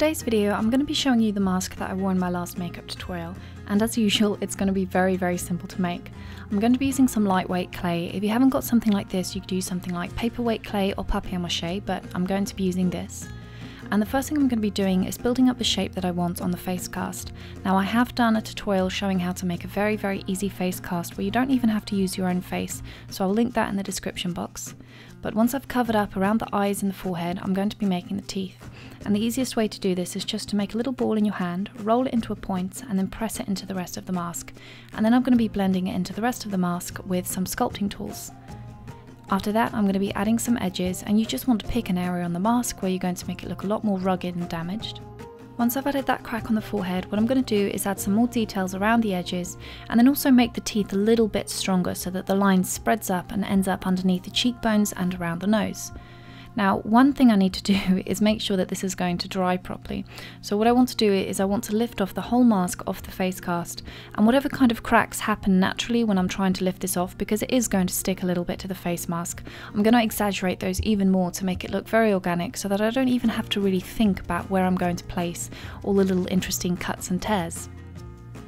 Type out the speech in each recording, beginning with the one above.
today's video, I'm going to be showing you the mask that I wore in my last makeup tutorial, and as usual, it's going to be very simple to make. I'm going to be using some lightweight clay. If you haven't got something like this, you could use something like paperweight clay or papier-mâché, but I'm going to be using this. And the first thing I'm going to be doing is building up the shape that I want on the face cast. Now, I have done a tutorial showing how to make a very easy face cast where you don't even have to use your own face, so I'll link that in the description box. But once I've covered up around the eyes and the forehead, I'm going to be making the teeth. And the easiest way to do this is just to make a little ball in your hand, roll it into a point, and then press it into the rest of the mask. And then I'm going to be blending it into the rest of the mask with some sculpting tools. After that, I'm going to be adding some edges, and you just want to pick an area on the mask where you're going to make it look a lot more rugged and damaged. Once I've added that crack on the forehead, what I'm going to do is add some more details around the edges, and then also make the teeth a little bit stronger so that the line spreads up and ends up underneath the cheekbones and around the nose. Now, one thing I need to do is make sure that this is going to dry properly. So what I want to do is I want to lift off the whole mask off the face cast, and whatever kind of cracks happen naturally when I'm trying to lift this off, because it is going to stick a little bit to the face mask, I'm going to exaggerate those even more to make it look very organic so that I don't even have to really think about where I'm going to place all the little interesting cuts and tears.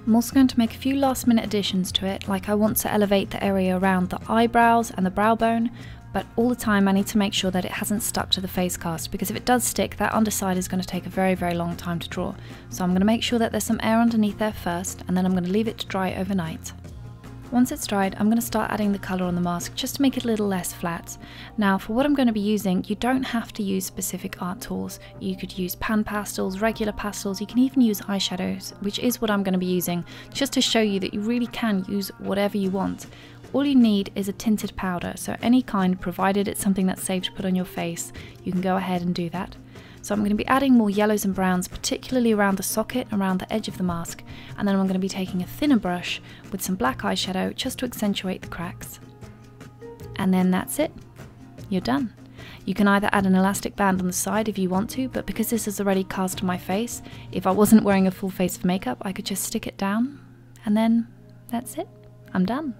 I'm also going to make a few last minute additions to it, like I want to elevate the area around the eyebrows and the brow bone, but all the time I need to make sure that it hasn't stuck to the face cast, because if it does stick, that underside is going to take a very long time to draw. So I'm going to make sure that there's some air underneath there first, and then I'm going to leave it to dry overnight. Once it's dried, I'm going to start adding the colour on the mask just to make it a little less flat. Now, for what I'm going to be using, you don't have to use specific art tools. You could use pan pastels, regular pastels, you can even use eyeshadows, which is what I'm going to be using, just to show you that you really can use whatever you want. All you need is a tinted powder, so any kind, provided it's something that's safe to put on your face, you can go ahead and do that. So I'm going to be adding more yellows and browns, particularly around the socket, around the edge of the mask, and then I'm going to be taking a thinner brush with some black eyeshadow just to accentuate the cracks. And then that's it. You're done. You can either add an elastic band on the side if you want to, but because this is already cast on my face, if I wasn't wearing a full face of makeup, I could just stick it down, and then that's it. I'm done.